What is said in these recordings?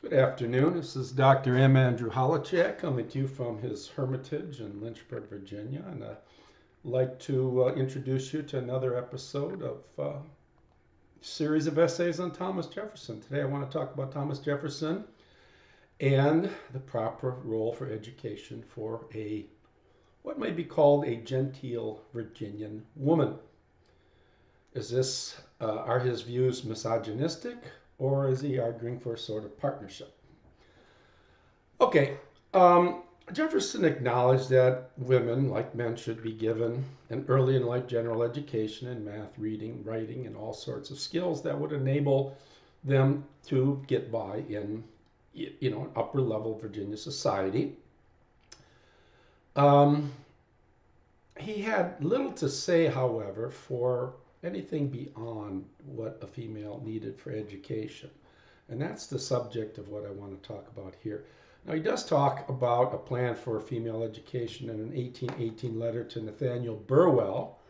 Good afternoon. This is Dr. M. Andrew Holachek coming to you from his hermitage in Lynchburg, Virginia. And I'd like to introduce you to another episode of a series of essays on Thomas Jefferson. Today I want to talk about Thomas Jefferson and the proper role for education for what may be called a genteel Virginian woman. Are his views misogynistic, or is he arguing for a sort of partnership? Okay, Jefferson acknowledged that women, like men, should be given an early in life general education in math, reading, writing, and all sorts of skills that would enable them to get by in, an upper level Virginia society. He had little to say, however, for anything beyond what a female needed for education. And that's the subject of what I want to talk about here. Now, he does talk about a plan for female education in an 1818 letter to Nathaniel Burwell.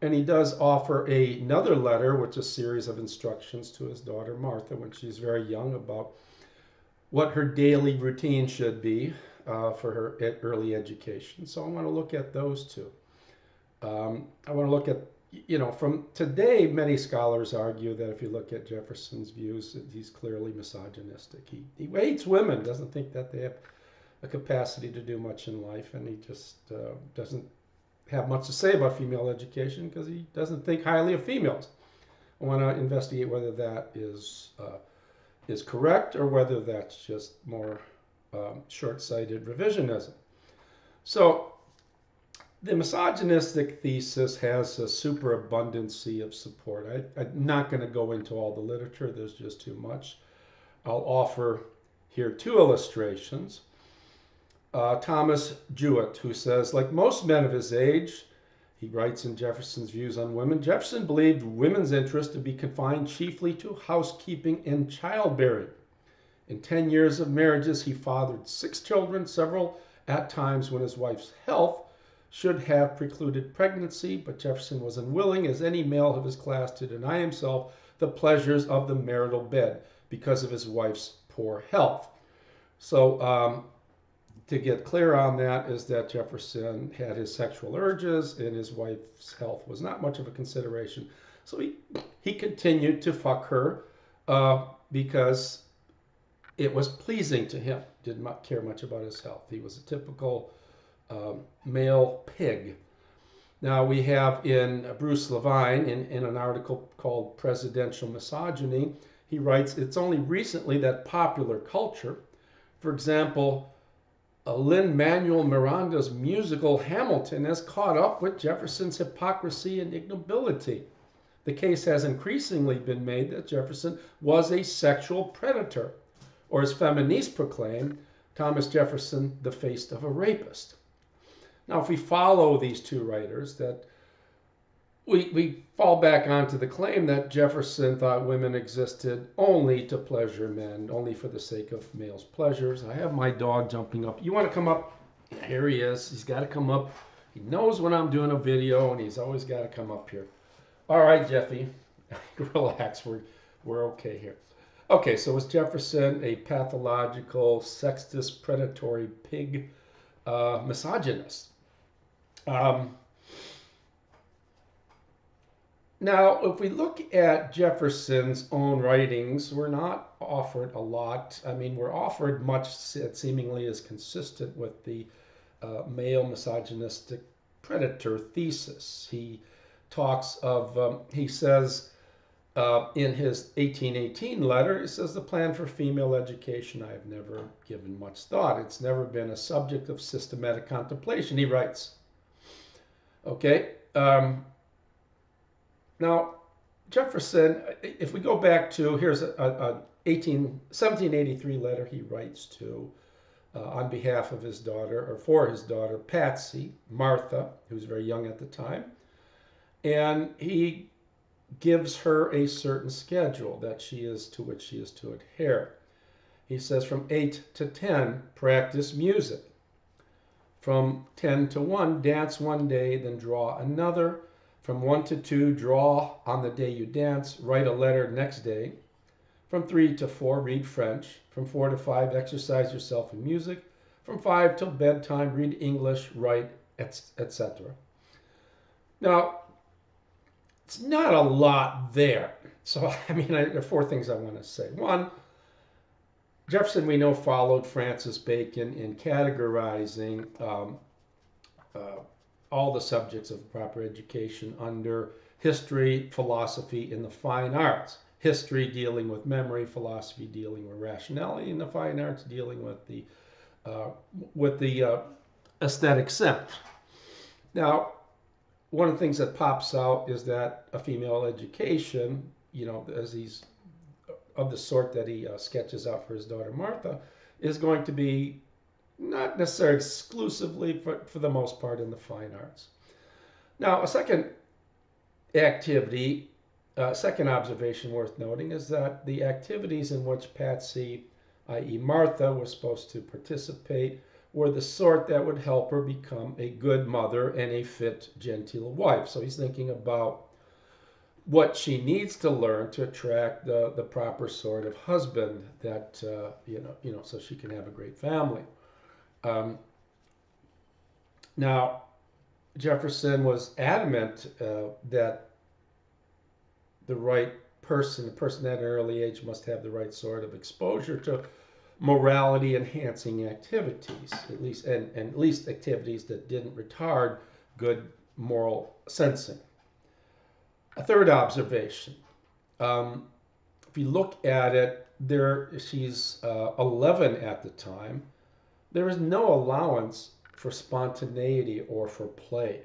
And he does offer another letter, which is a series of instructions to his daughter Martha when she's very young about what her daily routine should be for her early education. So I want to look at those two. I want to look at, from today, many scholars argue that if you look at Jefferson's views, he's clearly misogynistic. He hates women, doesn't think that they have a capacity to do much in life, and he just doesn't have much to say about female education because he doesn't think highly of females. I want to investigate whether that is correct or whether that's just more short-sighted revisionism. So the misogynistic thesis has a superabundancy of support. I'm not going to go into all the literature, there's just too much. I'll offer here two illustrations. Thomas Jewett, who says, like most men of his age, he writes in Jefferson's views on women, Jefferson believed women's interest to be confined chiefly to housekeeping and childbearing. In 10 years of marriages, he fathered 6 children, several at times when his wife's health should have precluded pregnancy, but Jefferson was unwilling, as any male of his class, to deny himself the pleasures of the marital bed because of his wife's poor health. So to get clear on that is that Jefferson had his sexual urges and his wife's health was not much of a consideration. So he continued to fuck her because it was pleasing to him. Did not care much about his health. He was a typical male pig. Now we have in Bruce Levine, in an article called Presidential Misogyny, he writes, it's only recently that popular culture, for example, Lin-Manuel Miranda's musical Hamilton, has caught up with Jefferson's hypocrisy and ignobility. The case has increasingly been made that Jefferson was a sexual predator, or as feminists proclaim, Thomas Jefferson the face of a rapist. Now, if we follow these two writers, that we fall back onto the claim that Jefferson thought women existed only to pleasure men, only for the sake of males' pleasures. I have my dog jumping up. You want to come up? Here he is. He's got to come up. He knows when I'm doing a video, and he's always got to come up here. All right, Jeffy, relax. We're okay here. Okay, so was Jefferson a pathological, sexist, predatory pig misogynist? Now, if we look at Jefferson's own writings, we're not offered a lot. I mean, we're offered much that seemingly is consistent with the male misogynistic predator thesis. He talks of, he says in his 1818 letter, he says, the plan for female education I have never given much thought. It's never been a subject of systematic contemplation, he writes. Okay. Now, Jefferson, if we go back to, here's a 1783 letter he writes to on behalf of his daughter, or for his daughter, Patsy, Martha, who was very young at the time. And he gives her a certain schedule to which she is to adhere. He says from 8 to 10, practice music. From 10 to 1, dance one day, then draw another. From 1 to 2, draw on the day you dance, write a letter next day. From 3 to 4, read French. From 4 to 5, exercise yourself in music. From 5 till bedtime, read English, write, etc. Now, it's not a lot there. So, there are four things I want to say. One, Jefferson, we know, followed Francis Bacon in categorizing all the subjects of proper education under history, philosophy, and the fine arts. History dealing with memory, philosophy dealing with rationality, and the fine arts dealing with the aesthetic sense. Now, one of the things that pops out is that a female education, as he's of the sort that he sketches out for his daughter Martha, is going to be not necessarily exclusively, but for the most part in the fine arts. Now, a second observation worth noting is that the activities in which Patsy, i.e. Martha, was supposed to participate were the sort that would help her become a good mother and a fit, genteel wife. So he's thinking about what she needs to learn to attract the proper sort of husband that, so she can have a great family. Now, Jefferson was adamant that the right person, the person at an early age, must have the right sort of exposure to morality enhancing activities, at least activities that didn't retard good moral sensing. A third observation, if you look at it, she's 11 at the time. There is no allowance for spontaneity or for play.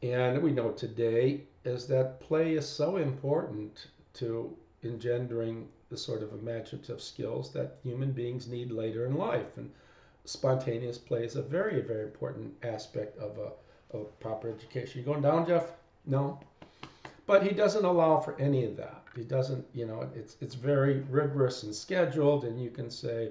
And we know today is that play is so important to engendering the sort of imaginative skills that human beings need later in life. And spontaneous play is a very, very important aspect of proper education. You going down, Jeff? No? But he doesn't allow for any of that. He doesn't, it's very rigorous and scheduled, and you can say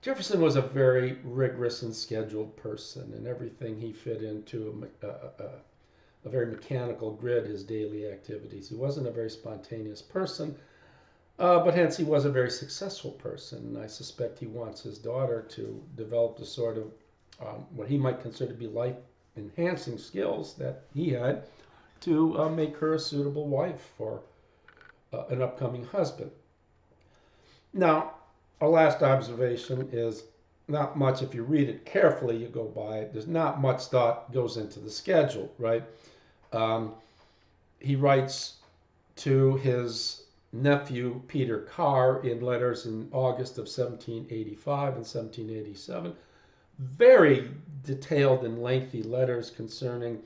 Jefferson was a very rigorous and scheduled person, and everything he fit into a very mechanical grid, his daily activities. He wasn't a very spontaneous person, but hence he was a very successful person. And I suspect he wants his daughter to develop the sort of what he might consider to be life-enhancing skills that he had to make her a suitable wife for an upcoming husband. Now, our last observation is not much. If you read it carefully, you go by it. There's not much thought goes into the schedule, right? He writes to his nephew, Peter Carr, in letters in August of 1785 and 1787, very detailed and lengthy letters concerning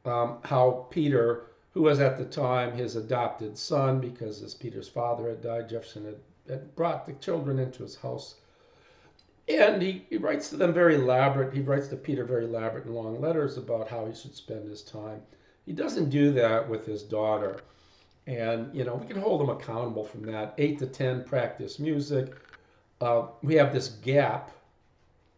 how Peter, who was at the time his adopted son, because as Peter's father had died, Jefferson had brought the children into his house. And he writes to them he writes to Peter very elaborate and long letters about how he should spend his time. He doesn't do that with his daughter. And, we can hold him accountable from that. 8 to 10, practice music. We have this gap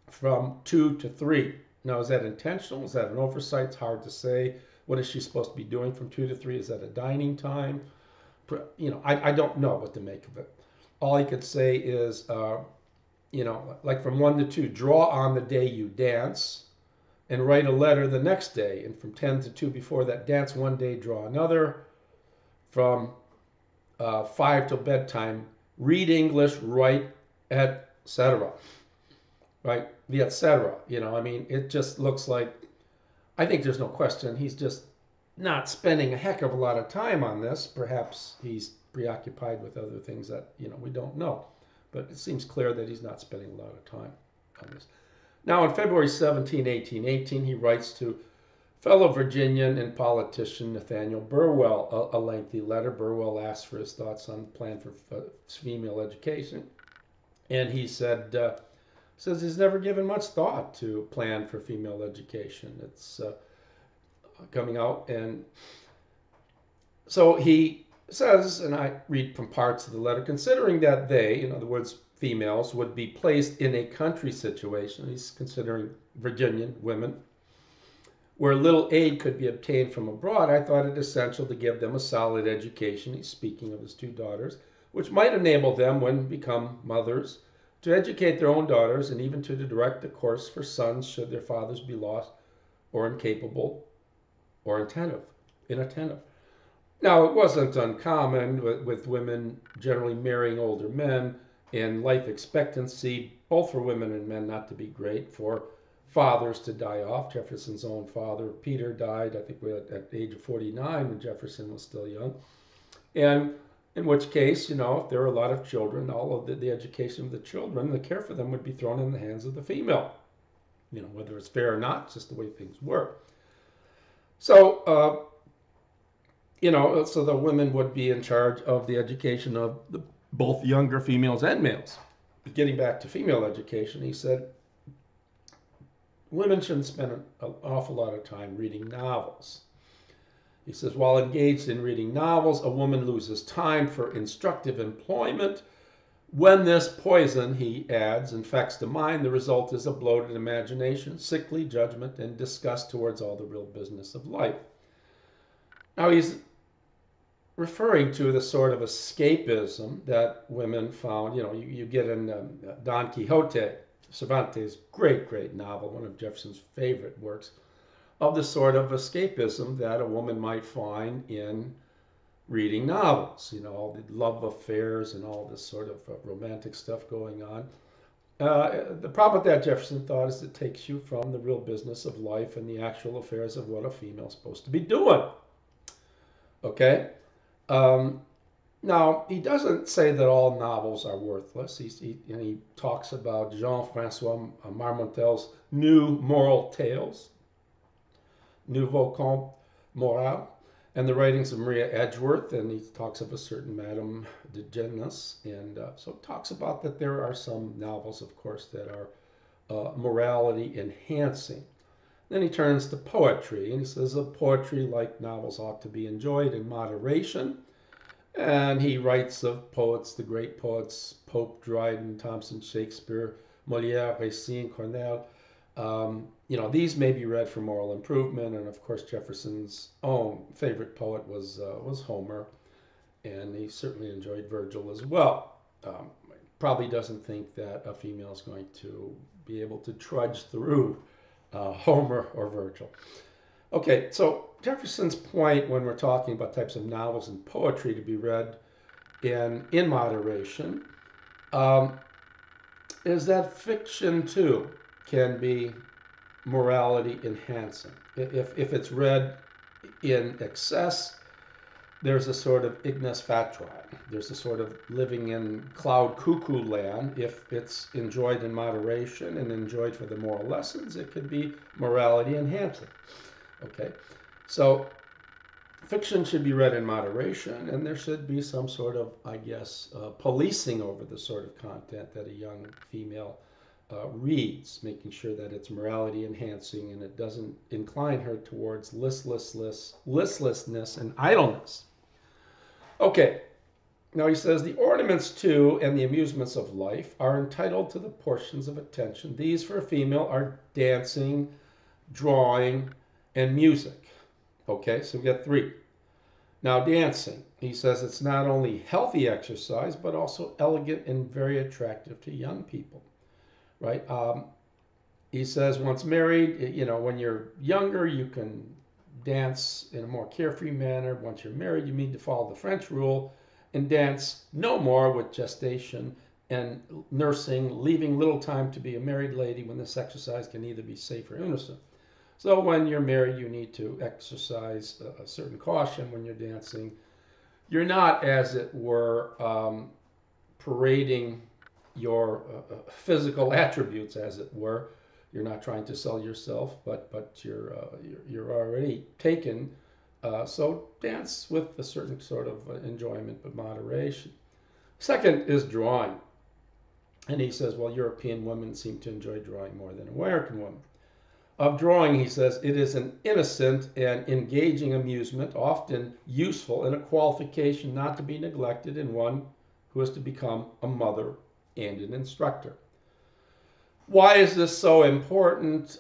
from 2 to 3. Now, is that intentional? Is that an oversight? It's hard to say. What is she supposed to be doing from 2 to 3? Is that a dining time? I don't know what to make of it. All I could say is, like from 1 to 2, draw on the day you dance and write a letter the next day. And from 10 to 2 before that, dance one day, draw another. From 5 till bedtime, read English, write, etc. Right? The etc. It just looks like, I think there's no question, he's just not spending a heck of a lot of time on this. Perhaps he's preoccupied with other things that, we don't know. But it seems clear that he's not spending a lot of time on this. Now, on February 17, 1818, he writes to fellow Virginian and politician Nathaniel Burwell a lengthy letter. Burwell asked for his thoughts on the plan for female education. And he says he's never given much thought to plan for female education. It's coming out. And so he says, and I read from parts of the letter, considering that they, in other words, females, would be placed in a country situation, he's considering Virginian women, where little aid could be obtained from abroad, I thought it essential to give them a solid education. He's speaking of his two daughters, which might enable them, when become mothers, to educate their own daughters and even to direct the course for sons should their fathers be lost or incapable or inattentive. Now, it wasn't uncommon with women generally marrying older men and life expectancy, both for women and men, not to be great, for fathers to die off. Jefferson's own father, Peter, died, I think, at the age of 49 when Jefferson was still young. And in which case, if there were a lot of children, all of the education of the children, the care for them would be thrown in the hands of the female. Whether it's fair or not, it's just the way things were. So, so the women would be in charge of the education of both younger females and males. But getting back to female education, he said, women shouldn't spend an awful lot of time reading novels. He says, while engaged in reading novels, a woman loses time for instructive employment. When this poison, he adds, infects the mind, the result is a bloated imagination, sickly judgment, and disgust towards all the real business of life. Now, he's referring to the sort of escapism that women found. You get in Don Quixote, Cervantes' great novel, one of Jefferson's favorite works, of the sort of escapism that a woman might find in reading novels, all the love affairs and all this sort of romantic stuff going on. The problem with that, Jefferson thought, is it takes you from the real business of life and the actual affairs of what a female's supposed to be doing. Okay? Now, he doesn't say that all novels are worthless. He talks about Jean-Francois Marmontel's New Moral Tales, Nouveau Conte Moral, and the writings of Maria Edgeworth, and he talks of a certain Madame de Genlis, and so talks about that there are some novels, of course, that are morality enhancing. Then he turns to poetry, and he says that poetry, like novels, ought to be enjoyed in moderation. And he writes of poets, the great poets, Pope, Dryden, Thomson, Shakespeare, Molière, Racine, Corneille. These may be read for moral improvement, and of course Jefferson's own favorite poet was Homer, and he certainly enjoyed Virgil as well. Probably doesn't think that a female is going to be able to trudge through Homer or Virgil. Okay, so Jefferson's point when we're talking about types of novels and poetry to be read in moderation is that fiction too can be morality enhancing. If it's read in excess, there's a sort of ignis fatuae. There's a sort of living in cloud cuckoo land. If it's enjoyed in moderation and enjoyed for the moral lessons, it could be morality enhancing. Okay, so fiction should be read in moderation, and there should be some sort of, policing over the sort of content that a young female reads, making sure that it's morality enhancing and it doesn't incline her towards listlessness and idleness. Okay, now he says the ornaments too and the amusements of life are entitled to the portions of attention. These for a female are dancing, drawing, and music. Okay, so we got three. Now, dancing, he says it's not only healthy exercise, but also elegant and very attractive to young people, right? He says once married, when you're younger, you can dance in a more carefree manner. Once you're married, you need to follow the French rule and dance no more with gestation and nursing, leaving little time to be a married lady when this exercise can either be safe or innocent. So when you're married, you need to exercise a certain caution when you're dancing. You're not, as it were, parading your physical attributes, as it were. You're not trying to sell yourself, but you're already taken. So dance with a certain sort of enjoyment, but moderation. Second is drawing. And he says, well, European women seem to enjoy drawing more than American women. Of drawing, he says, it is an innocent and engaging amusement, often useful, and a qualification not to be neglected in one who is to become a mother and an instructor. Why is this so important?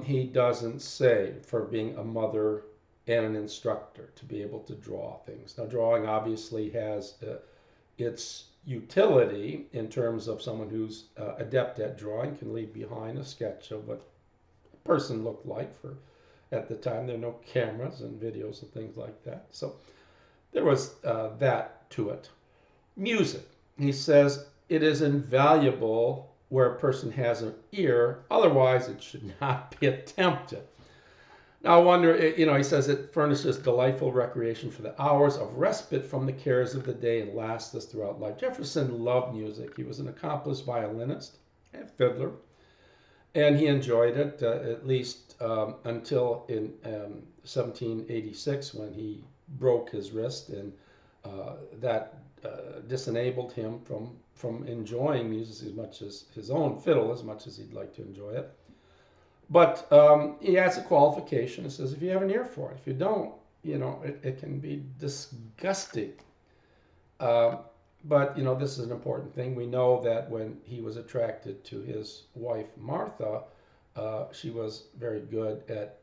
He doesn't say, for being a mother and an instructor, to be able to draw things. Now, drawing obviously has its utility in terms of someone who's adept at drawing can leave behind a sketch of what a person looked like. For at the time there were no cameras and videos and things like that, so there was that to it. Music, he says, it is invaluable where a person has an ear, otherwise it should not be attempted. Now, I wonder, he says it furnishes delightful recreation for the hours of respite from the cares of the day and lasts us throughout life. Jefferson loved music. He was an accomplished violinist and fiddler, and he enjoyed it at least until in 1786 when he broke his wrist, and that disenabled him from enjoying music as much as his own fiddle, as much as he'd like to enjoy it. But he adds a qualification. It says if you have an ear for it. If you don't, it can be disgusting. But this is an important thing. We know that when he was attracted to his wife Martha, she was very good at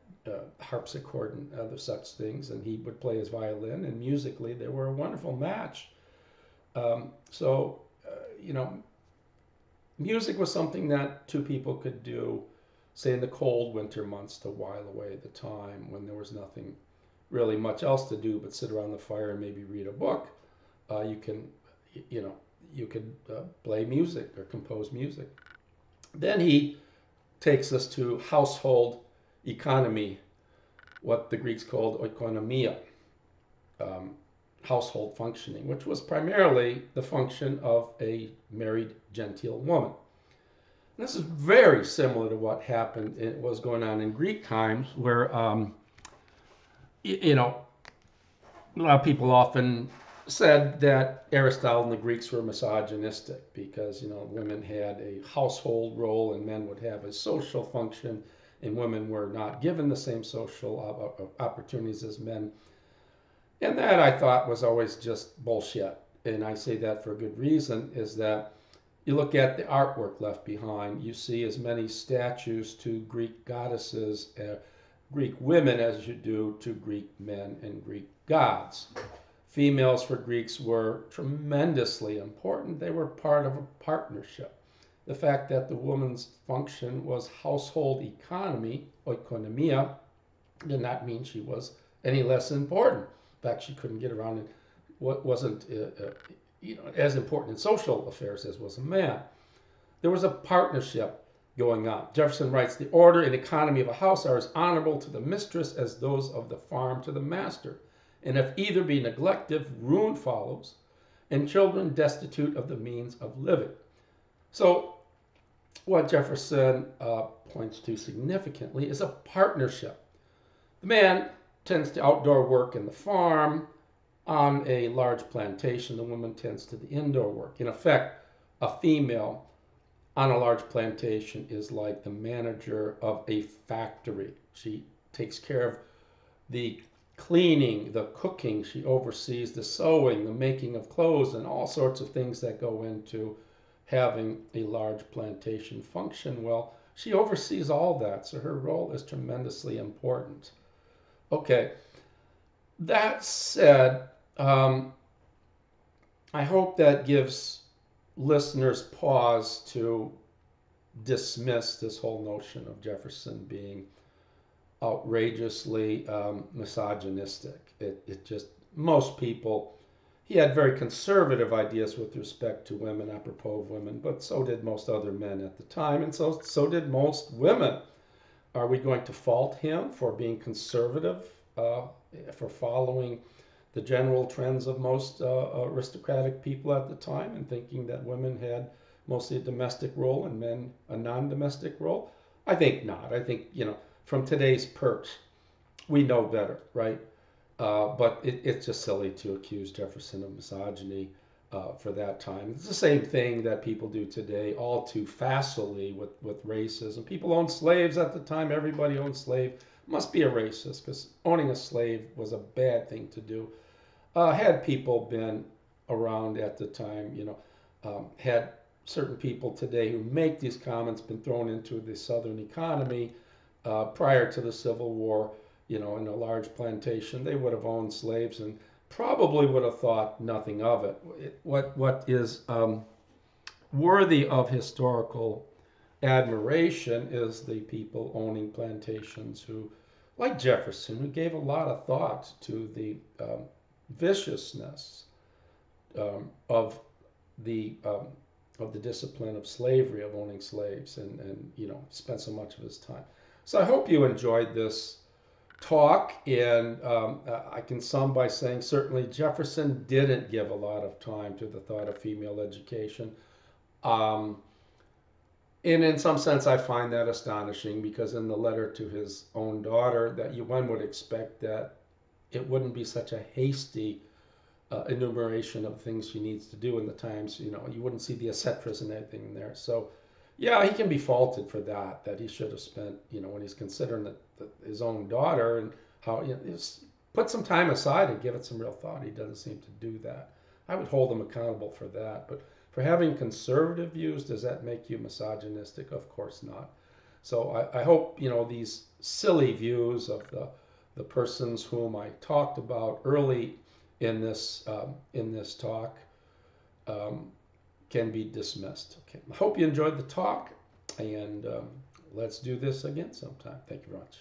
harpsichord and other such things, and he would play his violin, and musically they were a wonderful match. So, music was something that two people could do, say in the cold winter months, to while away the time when there was nothing really much else to do but sit around the fire and maybe read a book. You could play music or compose music. Then he takes us to household economy, what the Greeks called oikonomia, household functioning, which was primarily the function of a married genteel woman. And this is very similar to what happened, it was going on in Greek times, where, a lot of people often said that Aristotle and the Greeks were misogynistic because, women had a household role and men would have a social function, and women were not given the same social opportunities as men. And that, I thought, was always just bullshit. And I say that for a good reason, is that you look at the artwork left behind, you see as many statues to Greek goddesses, Greek women, as you do to Greek men and Greek gods. Females for Greeks were tremendously important. They were part of a partnership. The fact that the woman's function was household economy, oikonomia, did not mean she was any less important. In fact, she couldn't get around and wasn't as important in social affairs as was a man. There was a partnership going on. Jefferson writes, the order and economy of a house are as honorable to the mistress as those of the farm to the master. And if either be neglected, ruin follows, and children destitute of the means of living. So what Jefferson points to significantly is a partnership. The man tends to outdoor work in the farm. On a large plantation, the woman tends to the indoor work. In effect, a female on a large plantation is like the manager of a factory. She takes care of the cleaning, the cooking, she oversees the sewing, the making of clothes, and all sorts of things that go into having a large plantation function. Well, she oversees all that, so her role is tremendously important. Okay, that said, I hope that gives listeners pause to dismiss this whole notion of Jefferson being outrageously misogynistic. It just, most people, he had very conservative ideas with respect to women, apropos of women, but so did most other men at the time, and so did most women. Are we going to fault him for being conservative, for following the general trends of most aristocratic people at the time and thinking that women had mostly a domestic role and men a non-domestic role? I think not. I think, from today's perch, we know better, right? But it's just silly to accuse Jefferson of misogyny for that time. It's the same thing that people do today all too facilely with racism. People owned slaves at the time. Everybody owned slaves. Must be a racist because owning a slave was a bad thing to do. Had people been around at the time, had certain people today who make these comments been thrown into the Southern economy prior to the Civil War, in a large plantation, they would have owned slaves and probably would have thought nothing of it. What is worthy of historical admiration is the people owning plantations who, like Jefferson, who gave a lot of thought to the viciousness of the discipline of slavery, of owning slaves, and spent so much of his time. So I hope you enjoyed this talk, and I can sum by saying certainly Jefferson didn't give a lot of time to the thought of female education. Um, and in some sense, I find that astonishing because in the letter to his own daughter, one would expect that it wouldn't be such a hasty enumeration of things she needs to do in the times. You wouldn't see the etceteras and everything in there. So, yeah, he can be faulted for that. That he should have spent, when he's considering his own daughter and how put some time aside and give it some real thought. He doesn't seem to do that. I would hold him accountable for that. But for having conservative views, does that make you misogynistic? Of course not. So I hope these silly views of the persons whom I talked about early in this talk can be dismissed. Okay. I hope you enjoyed the talk, and let's do this again sometime. Thank you very much.